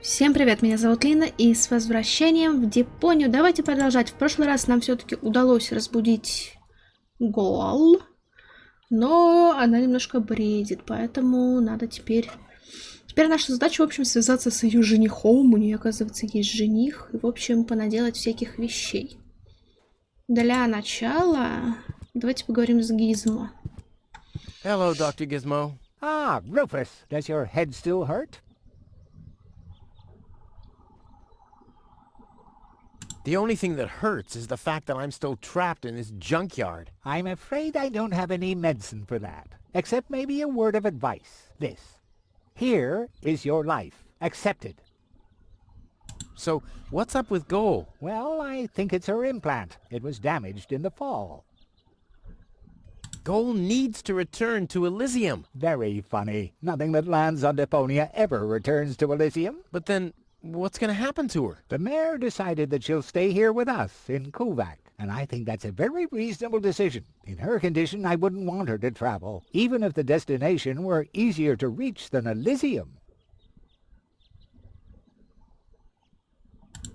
Всем привет, меня зовут Лина, и с возвращением в Депонию. Давайте продолжать. В прошлый раз нам все-таки удалось разбудить Гол, но она немножко бредит, поэтому надо теперь... Теперь наша задача, в общем, связаться с ее женихом. У нее, оказывается, есть жених, и, в общем, понаделать всяких вещей. Для начала давайте поговорим с Гизмо. Hello, Dr. Gizmo. Ah, Rufus, does your head still hurt? The only thing that hurts is the fact that I'm still trapped in this junkyard. I'm afraid I don't have any medicine for that, except maybe a word of advice. This. Here is your life. Accept it. So, what's up with Goal? Well, I think it's her implant. It was damaged in the fall. Goal needs to return to Elysium. Very funny. Nothing that lands on Deponia ever returns to Elysium. But then, what's going to happen to her? The mayor decided that she'll stay here with us in Kovac, and I think that's a very reasonable decision. In her condition, I wouldn't want her to travel, even if the destination were easier to reach than Elysium.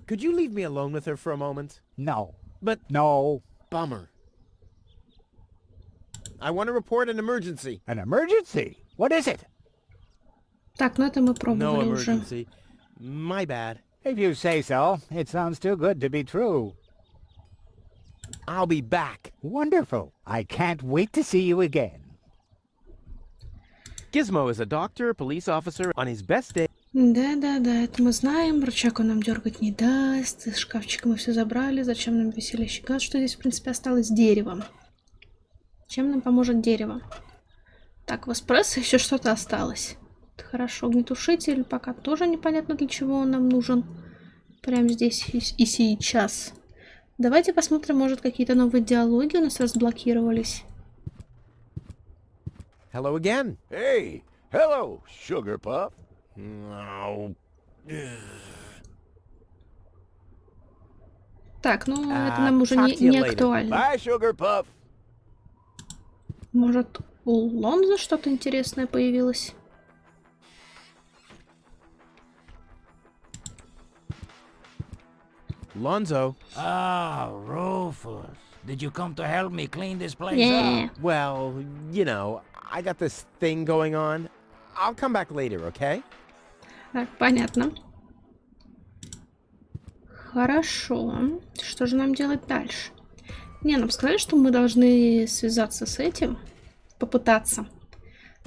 Could you leave me alone with her for a moment? No. But, No. bummer. I want to report an emergency. An emergency? What is it? Так, ну это мы No пробовали уже. emergency. My bad. If you say so. It sounds too good to be true. I'll be back. Wonderful. I can't wait to see you again. Gizmo is a doctor, police officer on his best day. Да-да-да, это мы знаем. Рычаг он нам дергать не даст. Из шкафчика мы все забрали. Зачем нам веселящий газ? Что здесь, в принципе, осталось? Дерево. Чем нам поможет дерево? Так, в эспрессо еще что-то осталось. Это хорошо. Огнетушитель пока тоже непонятно, для чего он нам нужен. Прямо здесь и сейчас. Давайте посмотрим, может, какие-то новые диалоги у нас разблокировались. Hello again. Hey, hello, Sugar Puff. No. Так, ну это нам уже talk to you не later. актуально. Bye, Sugar Puff. Может, у Лонза что-то интересное появилось? Lonzo. Ah, Rufus. Did you come to help me clean this place Не. up? Well, you know, I got this thing going on. I'll come back later, okay? Так, понятно. Хорошо. Что же нам делать дальше? Не, нам сказали, что мы должны связаться с этим. Попытаться.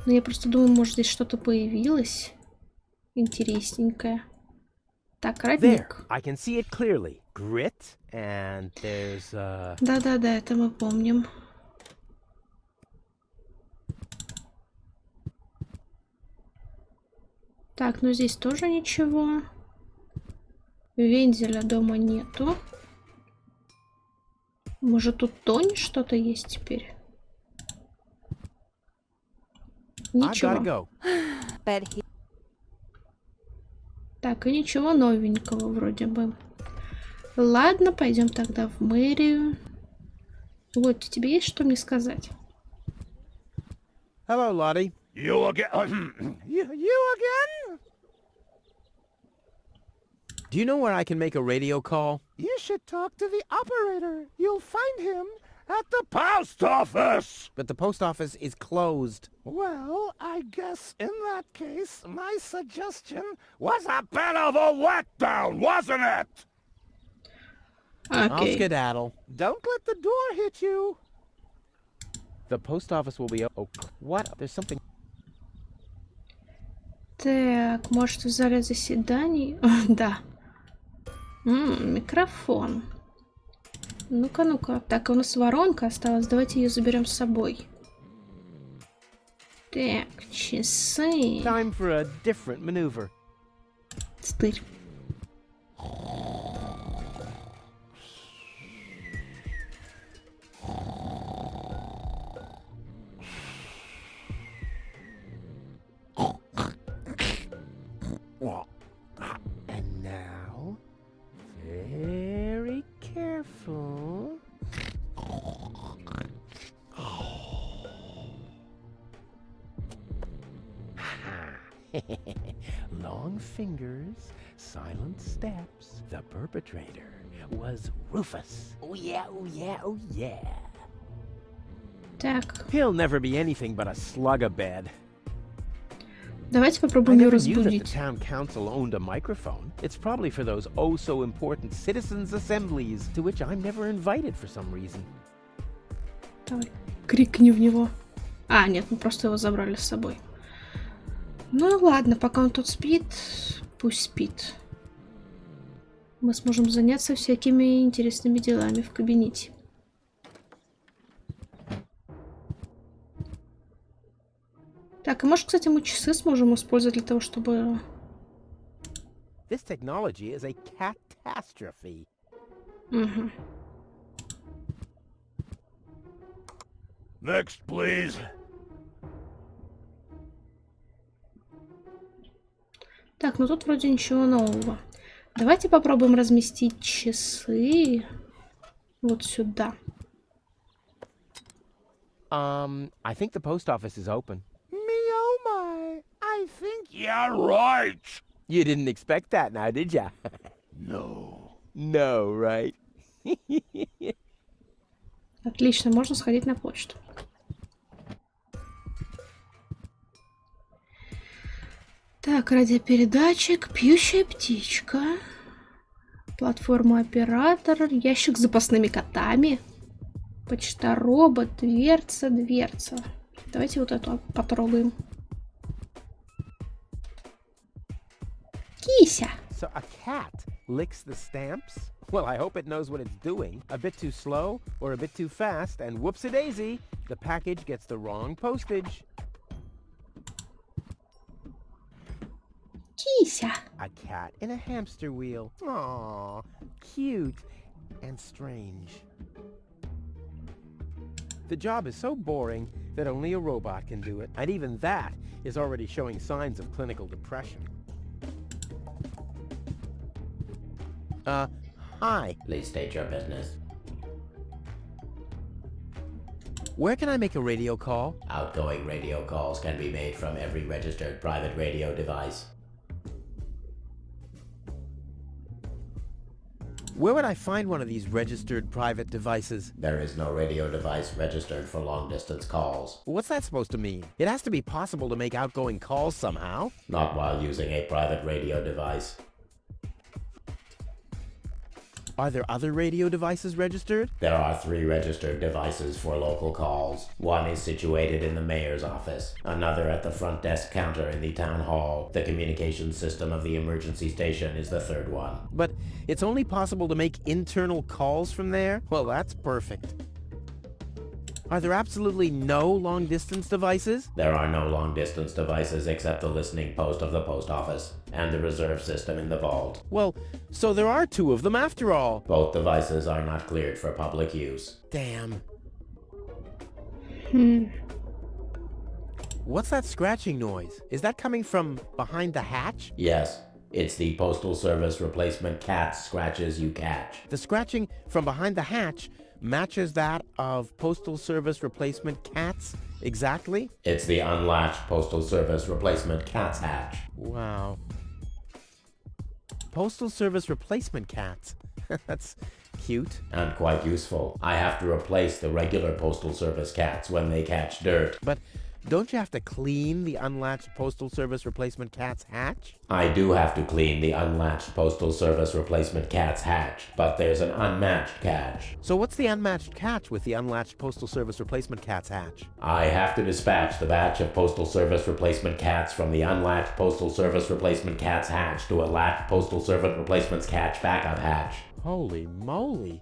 Но я просто думаю, может, здесь что-то появилось интересненькое. Так, There, родник. I can see it clearly. Grit, and there's, Да-да-да, это мы помним. Так, ну здесь тоже ничего. Вензеля дома нету. Может, тут Тони что-то есть теперь? I gotta Ничего. go. Так, и ничего новенького вроде бы. Ладно, пойдем тогда в мэрию. Вот, тебе есть что мне сказать? Hello, Lottie. You again? you again? Do you know where I can make a radio call? You should talk to the operator. You'll find him at the post office. But the post office is closed. Well, I guess in that case, my suggestion was a bit of a letdown, wasn't it? I'll Окей. skedaddle. Don't let the door hit you. The post office will be... Oh, what? There's something... Так, может, в зале заседаний? Да. Микрофон. Ну-ка, ну-ка. Так, у нас воронка осталась. Давайте ее заберем с собой. Так, часы. Time for a different maneuver. Стырь. And now, very careful. Long fingers, silent steps. The perpetrator was Rufus. Oh yeah, oh yeah, oh yeah. Так, He'll never be anything but a slug of bed. давайте I попробуем ее never knew that the разбудить. town council owned a microphone. It's probably for those oh so important citizens' assemblies, to which I'm never invited for some reason. Давай, крикни в него. А, нет, мы просто его забрали с собой. Ну и ладно, пока он тут спит, пусть спит. Мы сможем заняться всякими интересными делами в кабинете. Так, и может, кстати, мы часы сможем использовать для того, чтобы... This technology is a catastrophe. Угу. Next, please. Так, ну тут вроде ничего нового. Давайте попробуем разместить часы вот сюда. I think the post office is open. Me oh my, I think you're right. You didn't expect that now, did ya? No. No, right? Отлично, можно сходить на почту. Так, радиопередатчик, пьющая птичка, платформа Оператора, ящик с запасными котами, почта-робот, дверца. Давайте вот эту потрогаем. Кися! So a cat licks the stamps? Well, I hope it knows what it's doing. A bit too slow or a bit too fast, and whoops-a-daisy, the package gets the wrong postage. Кися! A cat in a hamster wheel. Aww, cute and strange. The job is so boring that only a robot can do it, and even that is already showing signs of clinical depression. Hi. Please state your business. Where can I make a radio call? Outgoing radio calls can be made from every registered private radio device. Where would I find one of these registered private devices? There is no radio device registered for long-distance calls. What's that supposed to mean? It has to be possible to make outgoing calls somehow. Not while using a private radio device. Are there other radio devices registered? There are 3 registered devices for local calls. One is situated in the mayor's office, another at the front desk counter in the town hall. The communications system of the emergency station is the 3rd one. But it's only possible to make internal calls from there? Well, that's perfect. Are there absolutely no long-distance devices? There are no long-distance devices except the listening post of the post office and the reserve system in the vault. Well, so there are 2 of them after all. Both devices are not cleared for public use. Damn. What's that scratching noise? Is that coming from behind the hatch? Yes, it's the Postal Service replacement cat scratches you catch. The scratching from behind the hatch matches that of Postal Service replacement cats exactly? It's the unlatched Postal Service replacement cat's hatch. Wow. Postal Service replacement cats. That's cute. And quite useful. I have to replace the regular Postal Service cats when they catch dirt. But don't you have to clean the unlatched Postal Service replacement cat's hatch? I do have to clean the unlatched Postal Service replacement cat's hatch, but there's an unmatched catch. So what's the unmatched catch with the unlatched Postal Service replacement cat's hatch? I have to dispatch the batch of Postal Service replacement cats from the unlatched Postal Service replacement cat's hatch to a latched Postal Service replacement cat's backup hatch. Holy moly.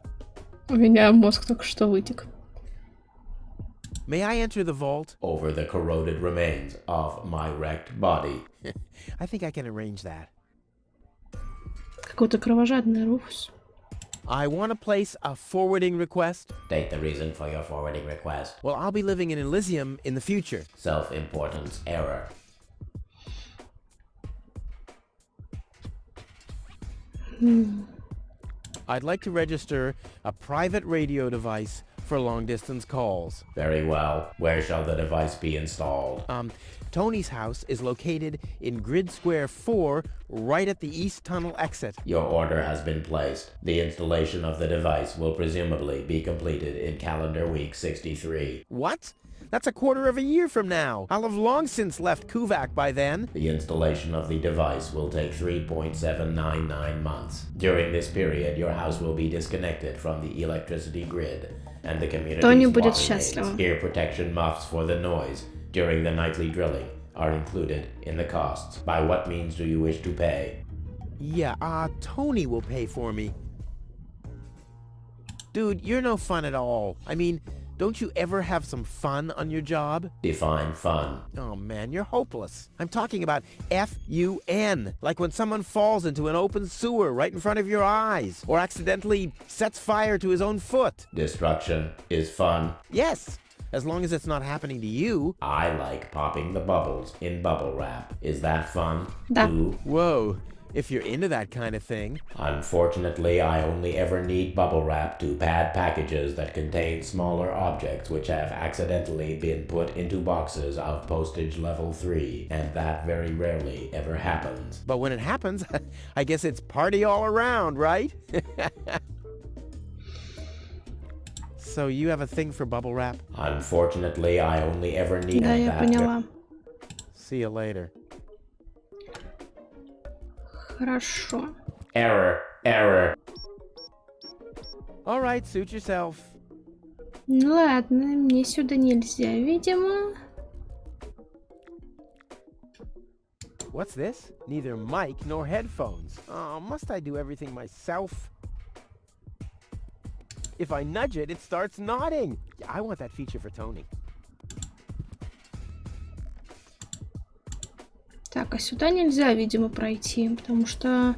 У меня мозг только что вытек. May I enter the vault? Over the corroded remains of my wrecked body. I think I can arrange that. Какой-то кровожадный Руфус. I want to place a forwarding request. State the reason for your forwarding request. Well, I'll be living in Elysium in the future. Self-importance error. I'd like to register a private radio device for long-distance calls. Very well. Where shall the device be installed? Tony's house is located in Grid Square 4, right at the East Tunnel exit. Your order has been placed. The installation of the device will presumably be completed in calendar week 63. What? That's a quarter of a year from now. I'll have long since left Kuvak by then. The installation of the device will take 3.799 months. During this period, your house will be disconnected from the electricity grid, and the Тони community's будет water счастлива. mains, ear protection muffs for the noise during the nightly drilling are included in the costs. By what means do you wish to pay? Yeah, Tony will pay for me. Dude, you're no fun at all. I mean, don't you ever have some fun on your job? Define fun. Oh man, you're hopeless. I'm talking about F-U-N. Like when someone falls into an open sewer right in front of your eyes, or accidentally sets fire to his own foot. Destruction is fun. Yes, as long as it's not happening to you. I like popping the bubbles in bubble wrap. Is that fun? Да. Ooh. Whoa, if you're into that kind of thing. Unfortunately, I only ever need bubble wrap to pad packages that contain smaller objects which have accidentally been put into boxes of postage level 3, and that very rarely ever happens. But when it happens, I guess it's party all around, right? So you have a thing for bubble wrap? Unfortunately, I only ever need Да, я that. поняла. See you later. Хорошо. Error, error. All right, suit yourself. Ну ладно, мне сюда нельзя, видимо. What's this? Neither mic nor headphones. Oh, must I do everything myself? If I nudge it, it starts nodding. I want that feature for Tony. Так, а сюда нельзя, видимо, пройти, потому что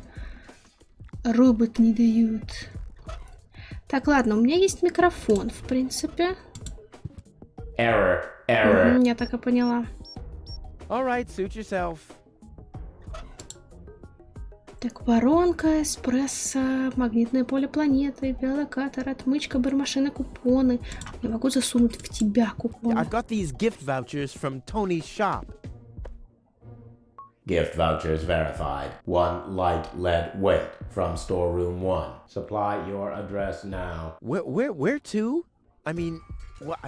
робот не дают. Так, ладно, у меня есть микрофон, в принципе. Error, error. Я так и поняла. All right, suit yourself. Так, воронка, эспрессо, магнитное поле планеты, биолокатор, отмычка, бармашины, купоны. Я могу засунуть в тебя купоны. I've got these gift vouchers from Tony's shop. Gift vouchers verified. 1 light lead weight from storeroom 1. Supply your address now. Where to? I mean, what?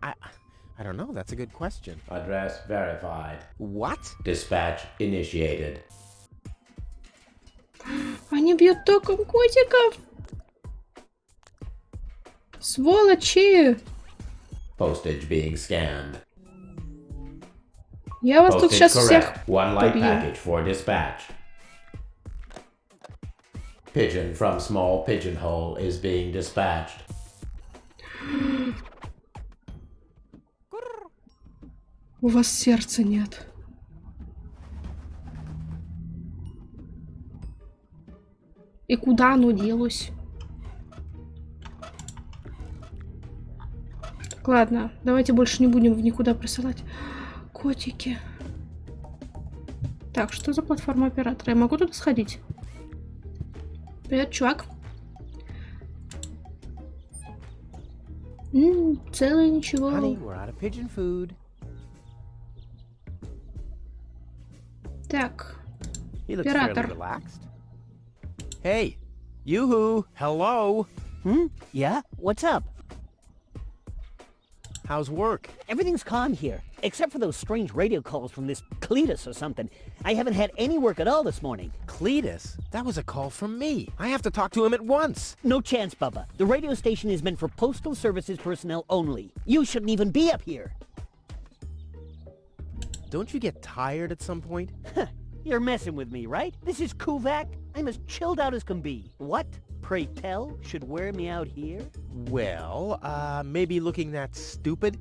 I don't know. That's a good question. Address verified. What? Dispatch initiated. Они бьют током котиков. Сволочи! Postage being scanned. Я вас тут Postage сейчас всех correct. 1 light побью. package for dispatch. Pigeon from small pigeonhole is being dispatched. У вас сердца нет. И куда оно делось? Так, ладно, давайте больше не будем в никуда присылать котики. Так, что за платформа оператора? Я могу туда сходить? Привет, чувак. Целое ничего. Honey, we're out of pigeon food. Так, He looks fairly Оператор. relaxed. Hey, yoo-hoo, hello. Yeah? What's up? How's work? Everything's calm here, except for those strange radio calls from this Cletus or something. I haven't had any work at all this morning. Cletus? That was a call from me. I have to talk to him at once. No chance, Bubba. The radio station is meant for postal services personnel only. You shouldn't even be up here. Don't you get tired at some point? You're messing with me, right? This is Kuvak. I'm as chilled out as can be. What, pray tell, should wear me out here? Well, maybe looking that stupid.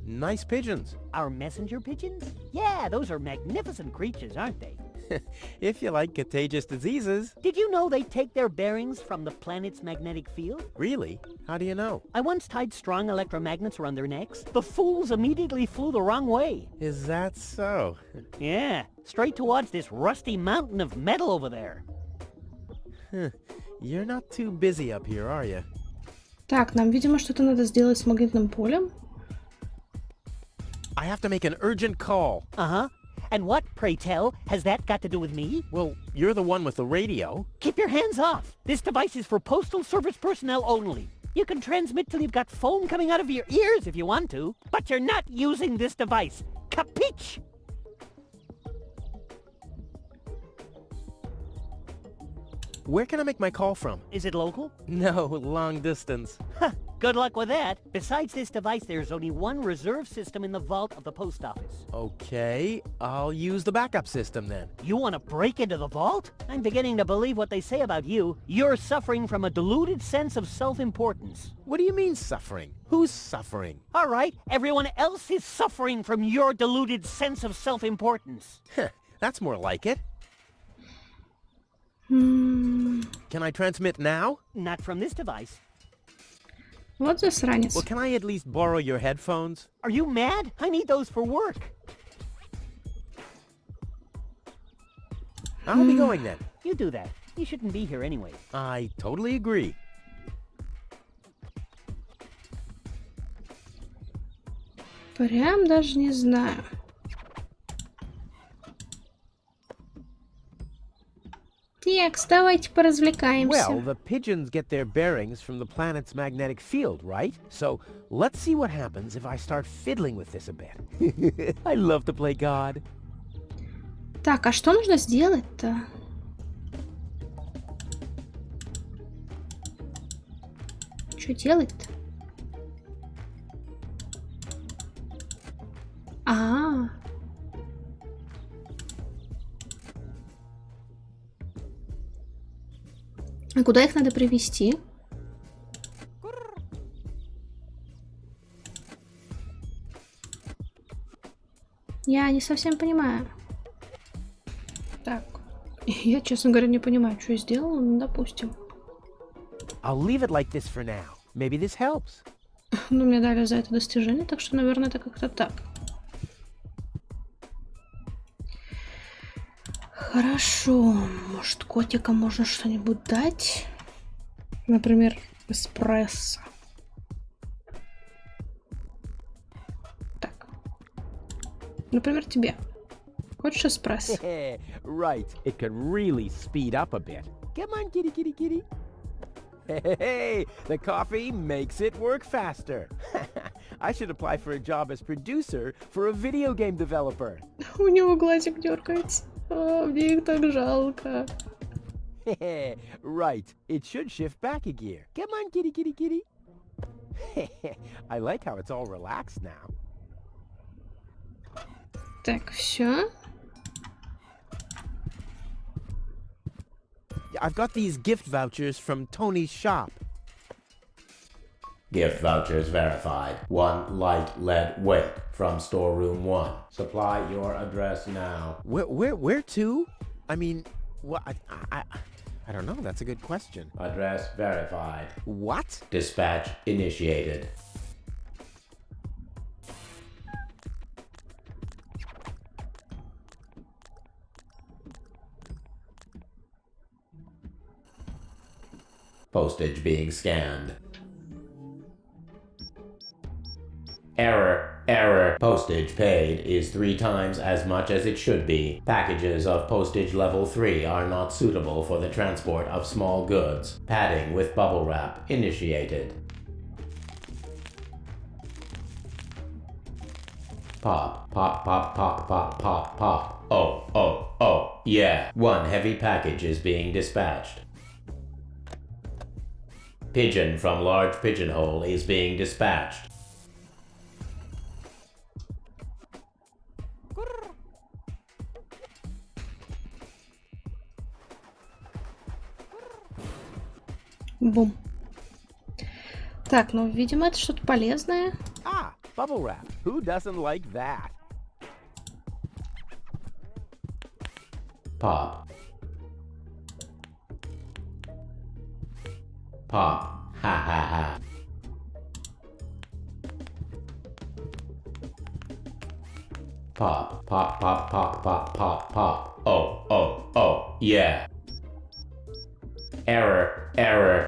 Nice pigeons. Our messenger pigeons? Yeah, those are magnificent creatures, aren't they? If you like contagious diseases. Did you know they take their bearings from the planet's magnetic field? Really? How do you know? I once tied strong electromagnets around their necks. The fools immediately flew the wrong way. Is that so? Yeah, straight towards this rusty mountain of metal over there. You're not too busy up here, are you? Так, нам, видимо, что-то надо сделать с магнитным полем. I have to make an urgent call. Uh-huh. And what, pray tell, has that got to do with me? Well, you're the one with the radio. Keep your hands off. This device is for postal service personnel only. You can transmit till you've got foam coming out of your ears if you want to, but you're not using this device. Capiche? Where can I make my call from? Is it local? No, long distance. Huh, good luck with that. Besides this device, there's only one reserve system in the vault of the post office. Okay, I'll use the backup system then. You want to break into the vault? I'm beginning to believe what they say about you. You're suffering from a deluded sense of self-importance. What do you mean suffering? Who's suffering? All right, everyone else is suffering from your deluded sense of self-importance. Heh, that's more like it. Can I transmit now? Not from this device. Вот засранец. Well, can I at least borrow your headphones? Are you mad? I need those for work. I'll be going then. You do that. You shouldn't be here anyway. I totally agree. Прям даже не знаю. Текс, давайте поразвлекаемся. Well, the pigeons get their bearings from the planet's magnetic field, right? So let's see what happens if I start fiddling with this a bit. I love to play God. Так, а что нужно сделать-то? Что делать-то? А, а куда их надо привести? Я не совсем понимаю. Так, я, честно говоря, не понимаю, что я сделала, ну, допустим. I'll leave it like this for now. Maybe this helps. Ну, мне дали за это достижение, так что, наверное, это как-то так. Хорошо. Может, котикам можно что-нибудь дать? Например, эспрессо. Так. Например, тебе. Хочешь эспрессо? Right. It could really speed up a bit. Come on, kitty, kitty, kitty. Hey, the coffee makes it work faster. I should apply for a job as producer for a video game developer. У него глазик дергается. А, мне их так жалко. Right. It should shift back a gear. Come on, kitty, kitty, kitty. I like how it's all relaxed now. Так, все. I've got these gift vouchers from Tony's shop. Gift vouchers verified. 1 light lead weight from storeroom 1. Supply your address now. Where to? I mean, what? I don't know. That's a good question. Address verified. What? Dispatch initiated. Postage being scanned. Error, error. Postage paid is 3 times as much as it should be. Packages of postage level 3 are not suitable for the transport of small goods. Padding with bubble wrap initiated. Pop, pop, pop, pop, pop, pop, pop. Oh, oh, oh, yeah. 1 heavy package is being dispatched. Pigeon from large pigeonhole is being dispatched. Бум. Так, ну, видимо, это что-то полезное. Ah, bubble wrap. Who doesn't like that? Pop. Pop. Ha ha ha. Pop. Pop, pop, pop, pop, pop, pop. Oh, oh, oh, yeah. Error, error.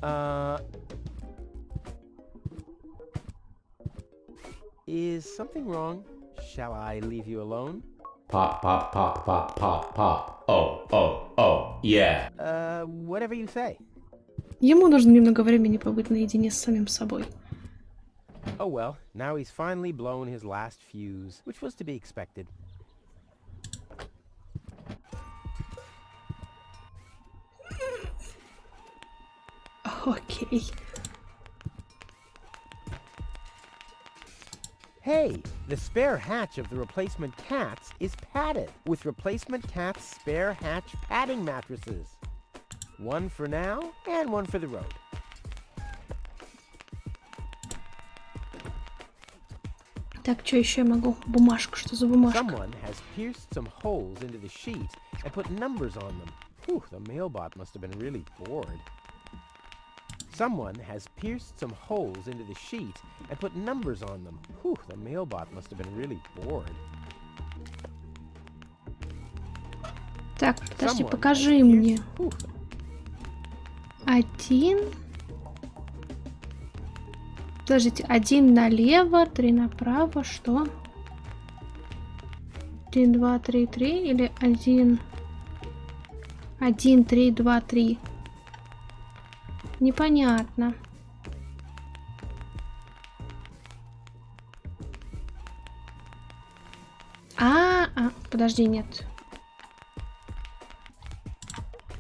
Is something wrong? Shall I leave you alone? Pop, pop, pop, pop, pop, pop. Oh, oh, oh, yeah. Whatever you say. Ему нужно немного времени побыть наедине с самим собой. Oh well, now he's finally blown his last fuse, which was to be expected. Окей. Hey, the spare hatch of the replacement cats is padded with replacement cats spare hatch padding mattresses. One for now and one for the road. Так, что еще я могу? Бумажка, что за бумажка? Someone has pierced some holes into the sheet and put numbers on them. Whew, the mailbot must have been really bored. Someone has pierced some holes into the sheet and put numbers on them. Whew, the mailbot must have been really bored. Так, подожди, Someone покажи has мне. pierced- Whew, 1. Подождите, 1 налево, 3 направо, что? 1, 2, 3, 3 или 1, 1, 3, 2, 3? Непонятно. Подожди, нет.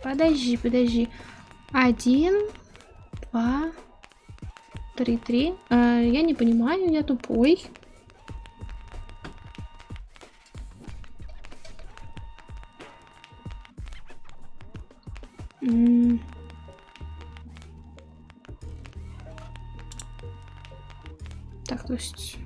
Подожди. 1, 2, 3, 3. Я не понимаю, я тупой. Так, то есть...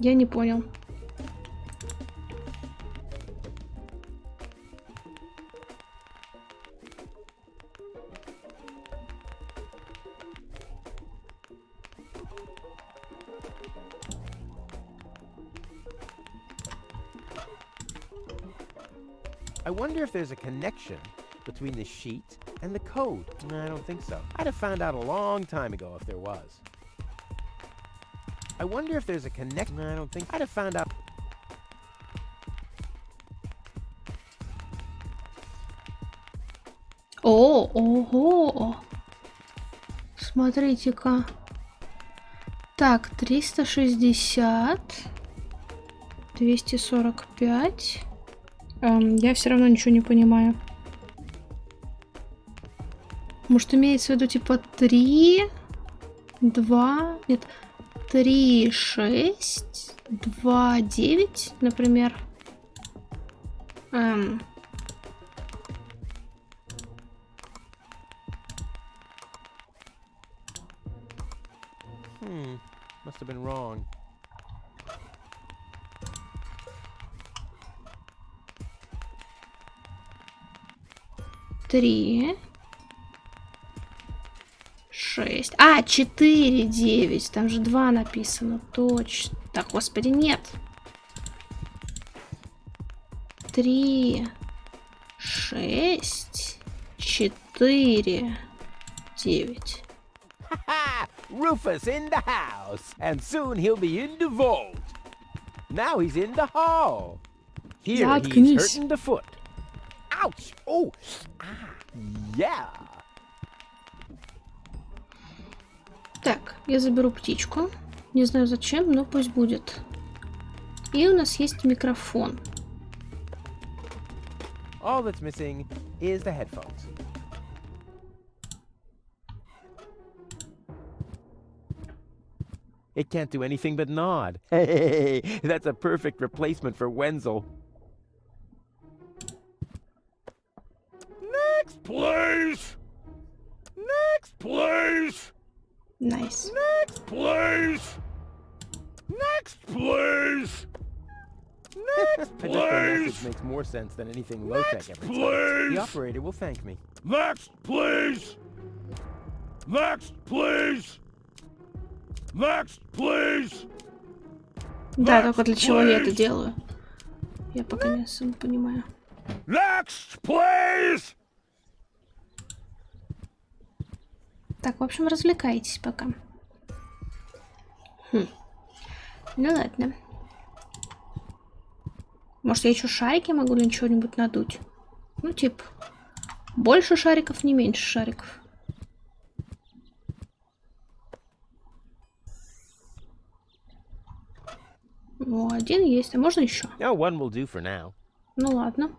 Я не понял. I wonder if there's a connection between the sheet and the code. I don't think so. I'd have found out a long time ago if there was. I wonder if there's a connection. I don't think I'd have found out. Ого! Смотрите-ка. Так, 360. 245. Я все равно ничего не понимаю. Может, имеется в виду типа 3, 2, нет, 3, 6, 2, 9, например. Must have been wrong. Три. 6. 4, 9. Там же 2 написано. Точно. Так, господи, нет. 3, 6, 4, 9. Ha! Rufus in the house, and soon he'll be in the vault. Now he's in the hall. Here Заткнись. he's hurting the foot. Ouch! Oh! Yeah! Так, я заберу птичку. Не знаю зачем, но пусть будет. И у нас есть микрофон. All that's missing is the headphones. It can't do anything but nod. Hey, that's a perfect replacement for Wenzel. Next, please! Next, please! Найс. Next, please! Next, please! Next, I bet the message please! makes more sense than anything low-tech Next, ever does. please! The operator will thank me. Next, please! Next, please! Next, please! Да, только для чего я это делаю? Я пока не особо понимаю. Next, please! Так, в общем, развлекайтесь пока. Ну ладно. Может, я еще шарики могу или чего-нибудь надуть? Ну, типа, больше шариков, не меньше шариков. О, один есть, а можно еще? No, one will do for now. Ну ладно.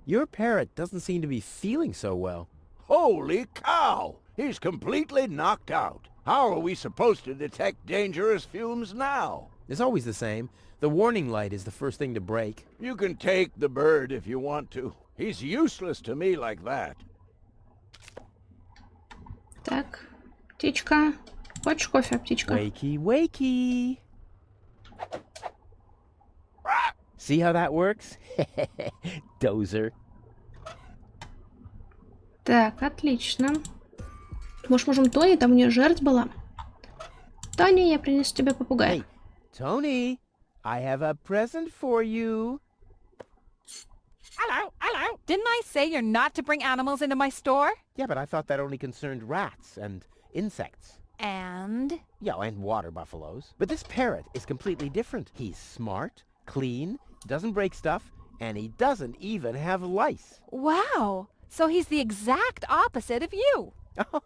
Your parrot doesn't seem to be feeling so well. Holy cow! He's completely knocked out. How are we supposed to detect dangerous fumes now? It's always the same. The warning light is the first thing to break. You can take the bird if you want to. He's useless to me like that. Так, птичка. Хочешь кофе, птичка? Wakey, wakey. See how that works? Dozer. Так, отлично. Может, можем Тони? Там у нее жертва была. Тони, я принесу тебе попугая. Hey, Tony, I have a present for you. Hello, hello. Didn't I say you're not to bring animals into my store? Yeah, but I thought that only concerned rats and insects. And? Yeah, and water buffaloes. But this parrot is completely different. He's smart, clean, doesn't break stuff, and he doesn't even have lice. Wow! So he's the exact opposite of you. Oh,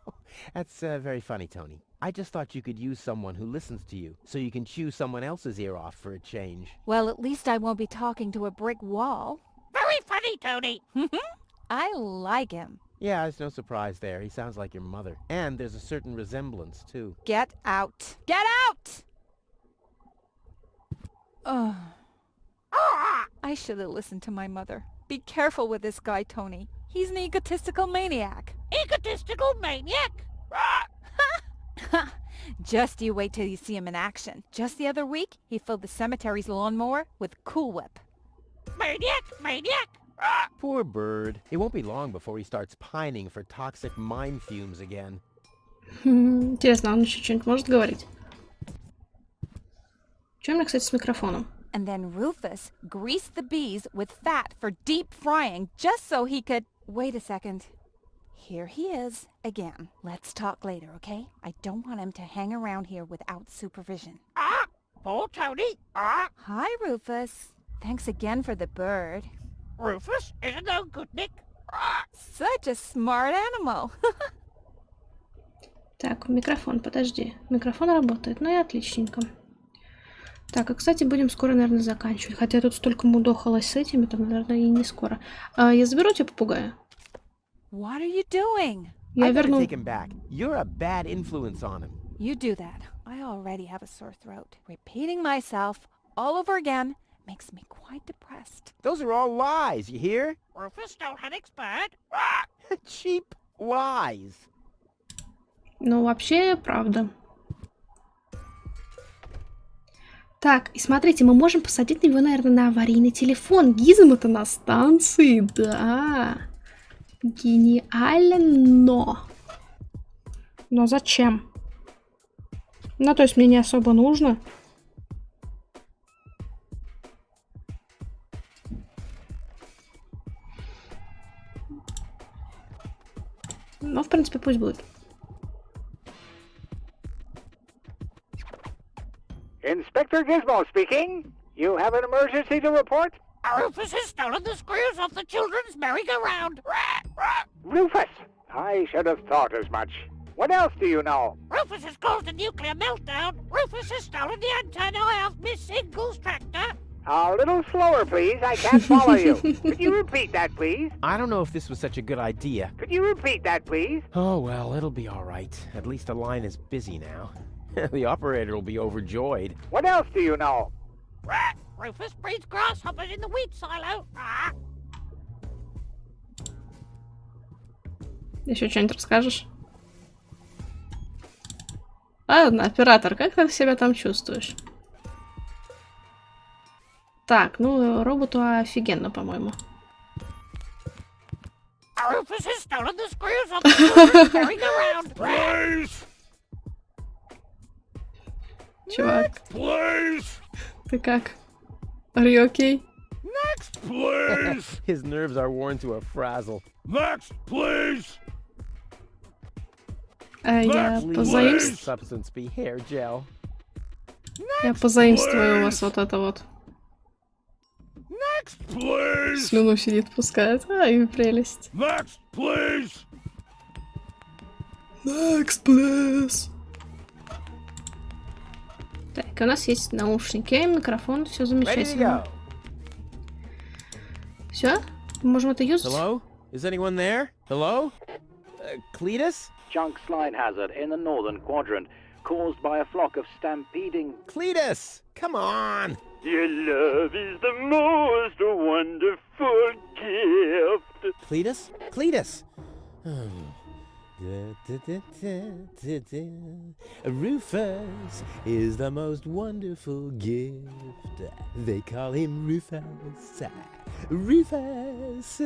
that's very funny, Tony. I just thought you could use someone who listens to you, so you can chew someone else's ear off for a change. Well, at least I won't be talking to a brick wall. Very funny, Tony. I like him. Yeah, it's no surprise there. He sounds like your mother. And there's a certain resemblance, too. Get out. Get out! Ugh. I should have listened to my mother. Be careful with this guy, Tony. He's an egotistical maniac. Egotistical maniac. Just you wait till you see him in action. Just the other week, he filled the cemetery's lawnmower with Cool Whip. Maniac, maniac. Poor bird. It won't be long before he starts pining for toxic mine fumes again. Интересно, он еще что-нибудь может говорить? Что у меня, кстати, с микрофоном? And then Rufus greased the bees with fat for deep frying just so he could... Wait a second. Here he is again. Let's talk later, okay? I don't want him to hang around here without supervision. Poor Tony. Hi, Rufus. Thanks again for the bird. Rufus is a no good Nick. Such a smart animal. Так, микрофон, подожди. Микрофон работает, ну и отличненько. Так, и, кстати, будем скоро, наверное, заканчивать. Хотя тут столько мудохалось с этими, там, наверное, и не скоро. Я заберу тебе попугая. What are you doing? Я I better верну... take him back. You're a bad influence on him. You do that. I already have a sore throat. Repeating myself all over again makes me quite depressed. Those are all lies, you hear? Rufus don't have expert. Cheap lies. Ну, вообще, правда. Так, и смотрите, мы можем посадить его, наверное, на аварийный телефон. Гизмо-то на станции, да. Гениально. Но зачем? Ну, то есть мне не особо нужно. Ну, в принципе, пусть будет. Inspector Gizmo speaking. You have an emergency to report? Rufus has stolen the screws off the children's merry-go-round. Rufus! I should have thought as much. What else do you know? Rufus has caused a nuclear meltdown. Rufus has stolen the antenna of Miss Single's tractor. A little slower, please. I can't follow you. Could you repeat that, please? I don't know if this was such a good idea. Could you repeat that, please? Oh, well, it'll be all right. At least the line is busy now. The operator will be overjoyed. What else do you know? Rufus breeds grasshoppers in the wheat silo. Еще что-нибудь расскажешь? Ладно, оператор, как ты себя там чувствуешь? Так, ну, роботу офигенно, по-моему. Rufus has stolen the screws of the scooter carrying around. Please! Чувак, Please! ты как? Are you okay? Next, please! His nerves are worn to a frazzle. Next, please! Я Please. позаимствую. Substance be hair gel. Я позаимствую у вас вот это вот. Next, please! Слюну сидит, пускает. Ай, прелесть. Next, please! Next, please. Так, у нас есть наушники, микрофон, все Ready to замечательно. go. Все? Мы можем это юзать? Hello? Is anyone there? Hello? Cletus? Junk slide hazard in the northern quadrant, caused by a flock of stampeding... Cletus! Come on! Your love is the most wonderful gift. Cletus? Cletus! Rufus is the most wonderful gift. They call him Rufus. Rufus!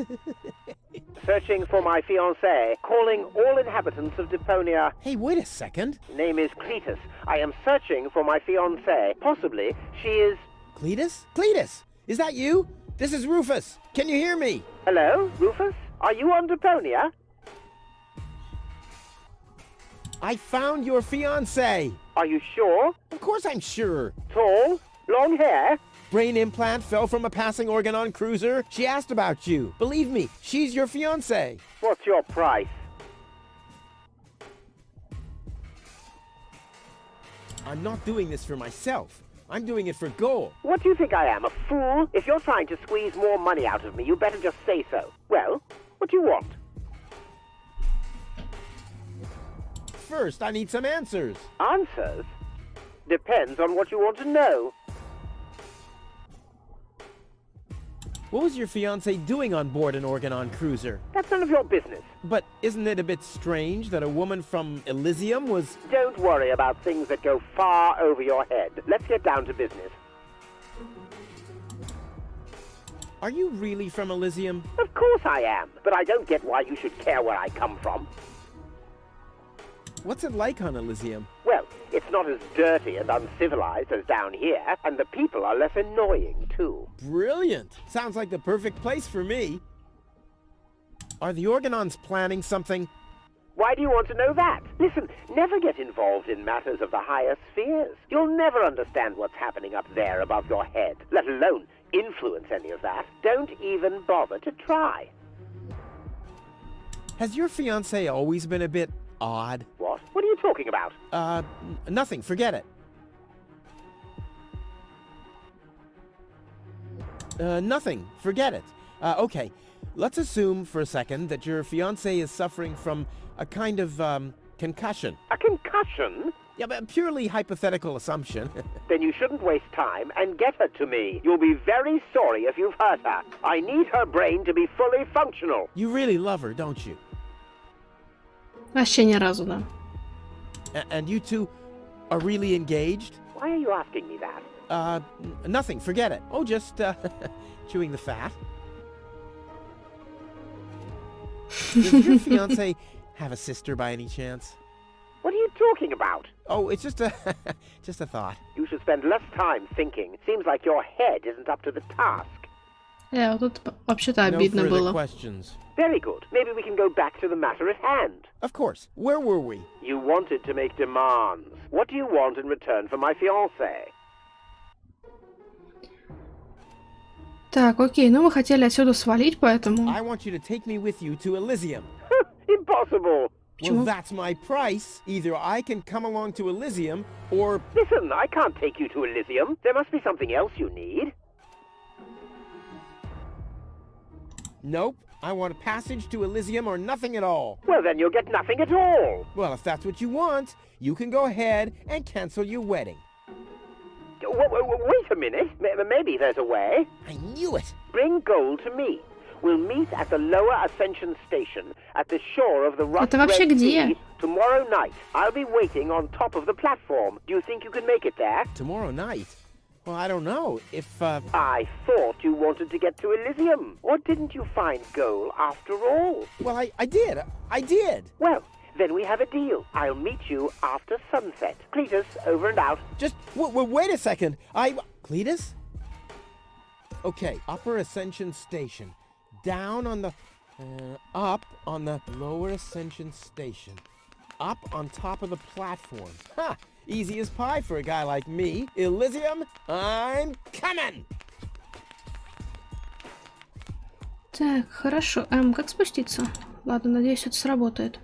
Searching for my fiancée. Calling all inhabitants of Deponia. Hey, wait a second. Name is Cletus. I am searching for my fiancée. Possibly she is... Cletus? Cletus! Is that you? This is Rufus. Can you hear me? Hello, Rufus? Are you on Deponia? I found your fiancée. Are you sure? Of course I'm sure. Tall? Long hair? Brain implant fell from a passing Organon cruiser. She asked about you. Believe me, she's your fiancée. What's your price? I'm not doing this for myself. I'm doing it for gold. What do you think I am, a fool? If you're trying to squeeze more money out of me, you better just say so. Well, what do you want? First, I need some answers. Answers? Depends on what you want to know. What was your fiancé doing on board an Organon cruiser? That's none of your business. But isn't it a bit strange that a woman from Elysium was... Don't worry about things that go far over your head. Let's get down to business. Are you really from Elysium? Of course I am, but I don't get why you should care where I come from. What's it like on Elysium? Well, it's not as dirty and uncivilized as down here, and the people are less annoying, too. Brilliant! Sounds like the perfect place for me. Are the Organons planning something? Why do you want to know that? Listen, never get involved in matters of the higher spheres. You'll never understand what's happening up there above your head, let alone influence any of that. Don't even bother to try. Has your fiancé always been a bit odd? What? What are you talking about? Nothing. Forget it. Nothing. Forget it. Okay. Let's assume for a second that your fiancé is suffering from a kind of, concussion. A concussion? Yeah, but purely hypothetical assumption. Then you shouldn't waste time and get her to me. You'll be very sorry if you've hurt her. I need her brain to be fully functional. You really love her, don't you? Вообще ни разу, да. And you two are really engaged? Why are you asking me that? Nothing. Forget it. Oh, just, chewing the fat. Does your fiancé have a sister by any chance? What are you talking about? Oh, it's just a just a thought. You should spend less time thinking. Seems like your head isn't up to the task. Вот тут вообще-то No обидно further было. questions. Very good. Maybe we can go back to the matter at hand. Of course. Where were we? You wanted to make demands. What do you want in return for my fiancée? Так, окей, ну мы хотели отсюда свалить, поэтому... I want you to take me with you to Elysium. Impossible. Well, that's my price. Either I can come along to Elysium, or... Listen, I can't take you to Elysium. There must be something else you need. Nope. I want a passage to Elysium or nothing at all. Well, then you'll get nothing at all. Well, if that's what you want, you can go ahead and cancel your wedding. Wait a minute. Maybe there's a way. I knew it. Bring gold to me. We'll meet at the lower ascension station at the shore of the Это вообще Red где? Sea tomorrow night. I'll be waiting on top of the platform. Do you think you can make it there? Tomorrow night? Well, I don't know. If, I thought you wanted to get to Elysium. Or didn't you find goal after all? Well, I did. I did. Well, then we have a deal. I'll meet you after sunset. Cletus, over and out. Just, wait a second. Cletus? Okay, Upper Ascension Station. Down on the... up on the Lower Ascension Station. Up on top of the platform. Ha! Easy as pie for a guy like me. Elysium, I'm coming! Так, хорошо. Как спуститься? Ладно, надеюсь, это сработает.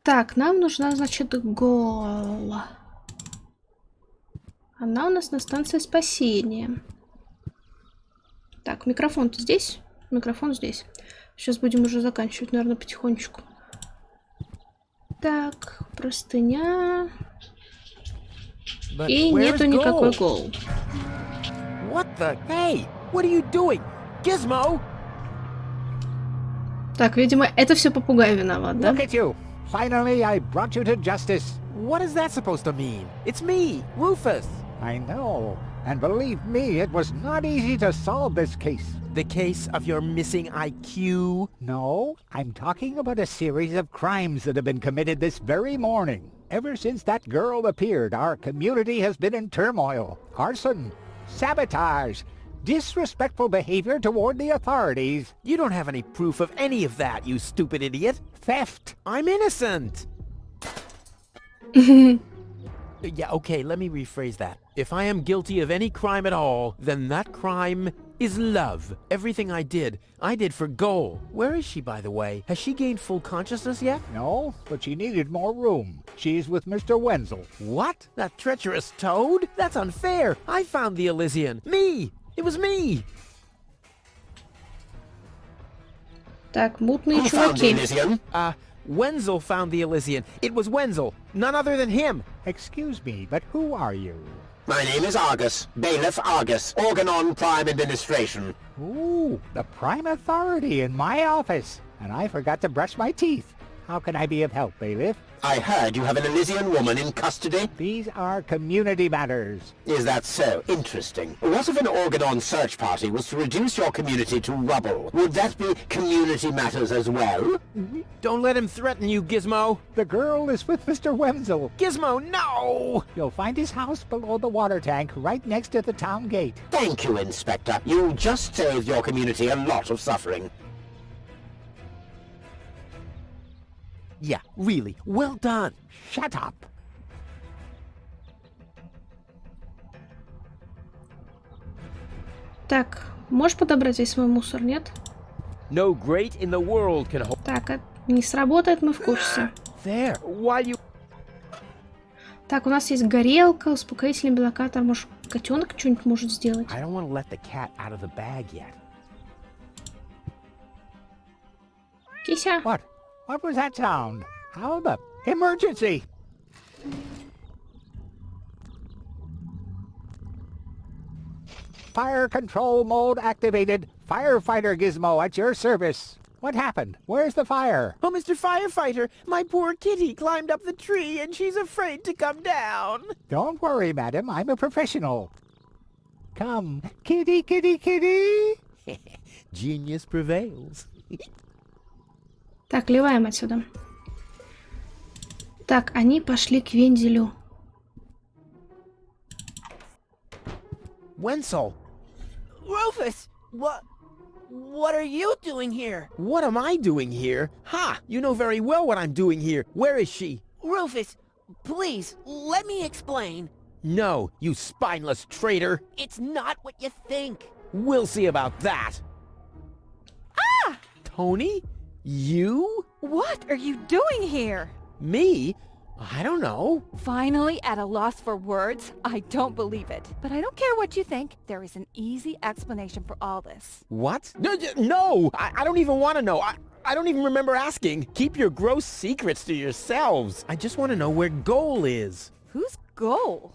Так, нам нужна, значит, гол. Она у нас на станции спасения. Так, микрофон-то здесь? Микрофон здесь. Сейчас будем уже заканчивать, наверное, потихонечку. Так, простыня. И нету никакой гол. What the? Hey, what are you doing? Gizmo! Так, видимо, это все попугай виноват, да? Look at you. Finally, I brought you to justice. What is that supposed to mean? It's me, Rufus. I know. And believe me, it was not easy to solve this case. The case of your missing IQ? No, I'm talking about a series of crimes that have been committed this very morning. Ever since that girl appeared, our community has been in turmoil. Arson, sabotage, disrespectful behavior toward the authorities. You don't have any proof of any of that, you stupid idiot. Theft. I'm innocent. Yeah, okay, let me rephrase that. If I am guilty of any crime at all, then that crime is love. Everything I did for goal. Where is she, by the way? Has she gained full consciousness yet? No, but she needed more room. She's with Mr. Wenzel. What? That treacherous toad? That's unfair. I found the Elysian. Me! It was me! Так, мутные чуваки. Wenzel found the Elysian. It was Wenzel. None other than him. Excuse me, but who are you? My name is Argus, Bailiff Argus, Organon Prime Administration. Ooh, the prime authority in my office. And I forgot to brush my teeth. How can I be of help, Bailiff? I heard you have an Elysian woman in custody. These are community matters. Is that so? Interesting. What if an Organon search party was to reduce your community to rubble? Would that be community matters as well? Don't let him threaten you, Gizmo. The girl is with Mr. Wenzel. Gizmo, no! You'll find his house below the water tank, right next to the town gate. Thank you, Inspector. You just saved your community a lot of suffering. Yeah, really. Well done. Shut up. Так, можешь подобрать здесь свой мусор, нет? No great in the world can hold. Так, не сработает, мы в курсе. There. Why you... Так, у нас есть горелка, успокоительный белокатор. Может, котенок что-нибудь может сделать? I don't want to let the cat out of the bag yet. Кися. What? What was that sound? How the... Emergency! Fire control mode activated. Firefighter Gizmo at your service. What happened? Where's the fire? Oh, Mr. Firefighter, my poor kitty climbed up the tree and she's afraid to come down. Don't worry, madam. I'm a professional. Come, kitty, kitty, kitty. Genius prevails. Так, ливаем отсюда. Так, они пошли к вензелю. Wenzel! Rufus! What are you doing here? What am I doing here? Ha! You know very well what I'm doing here. Where is she? Rufus, please, let me explain. No, you spineless traitor. It's not what you think. We'll see about that. Ah! Tony? You? What are you doing here? Me? I don't know. Finally at a loss for words? I don't believe it. But I don't care what you think. There is an easy explanation for all this. What? No! I don't even want to know. I don't even remember asking. Keep your gross secrets to yourselves. I just want to know where Goal is. Who's Goal?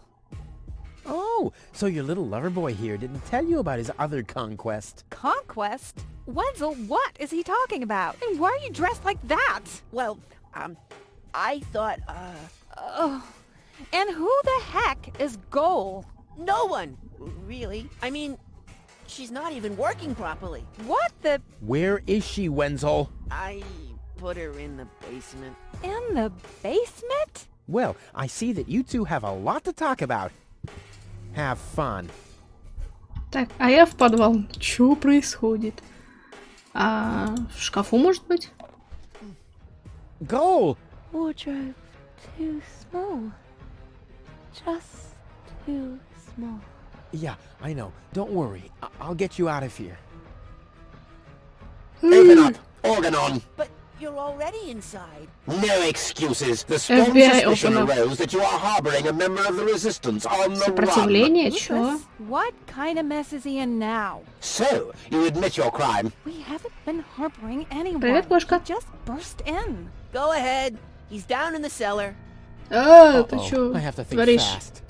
Oh, so your little lover boy here didn't tell you about his other conquest. Conquest? Wenzel, what is he talking about? And why are you dressed like that? Well, I thought, Oh. And who the heck is Goal? No one, really. I mean, she's not even working properly. What the... Where is she, Wenzel? I put her in the basement. in the basement? Well, I see that you two have a lot to talk about. Have fun. Так, а я в подвал. Чё происходит? А в шкафу, может быть? Goal! Wardrobe too small. Just too small. Yeah, I know. Don't worry. I'll get you out of here. Open up! Organ on! But you're already inside. No excuses. The strong FBI suspicion open up. arose that you are harboring a member of the resistance on the run. Сопротивление? Чё? Rufus, what kind of mess is he in now? So, you admit your crime. We haven't been harboring anyone. Привет, кошка. He just burst in. Go ahead. He's down in the cellar. А, ты Uh-oh, чё I have to think творишь? fast.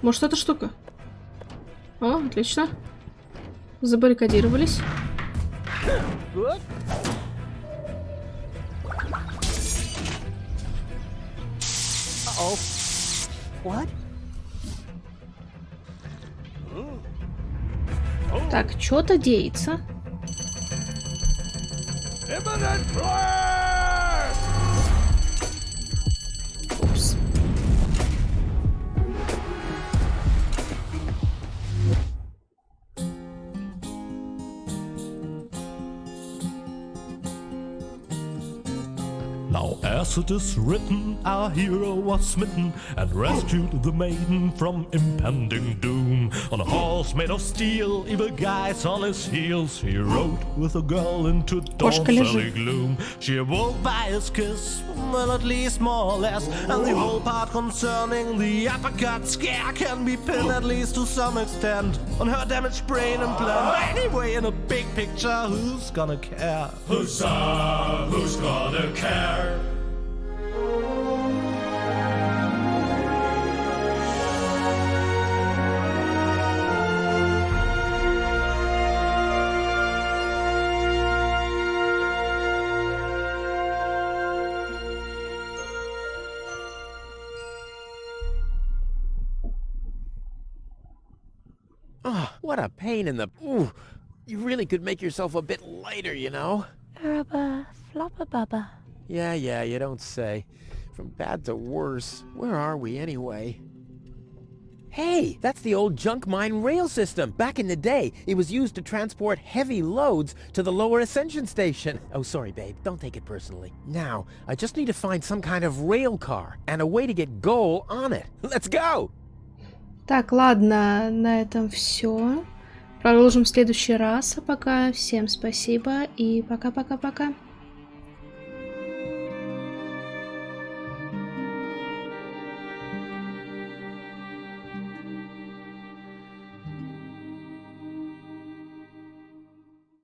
Может, эта штука? О, отлично. Забаррикадировались. Uh-oh. What? Так, что-то деется. Imminent blast! Упс. Now as it is written, our hero was smitten and rescued the maiden from impending doom. On a horse made of steel, evil guys on his heels, he rode with a girl into dawn's Кошка лежит. early gloom. She awoke by his kiss, well at least more or less, and the whole part concerning the uppercut scare can be pinned at least to some extent on her damaged brain and plan. Anyway, in a big picture, who's gonna care? Huzzah, who's gonna care? Oh, what a pain in the... Ooh, you really could make yourself a bit lighter, you know? Rubber flopper bubba. Yeah, you don't say. From bad to worse. Where are we anyway? Hey, that's the old junk mine rail system. Back in the day, it was used to transport heavy loads to the lower ascension station. Oh, sorry, babe. Don't take it personally. Now, I just need to find some kind of rail car and a way to get Goal on it. Let's go! Так, ладно, на этом все. Продолжим в следующий раз. А пока всем спасибо и пока-пока-пока.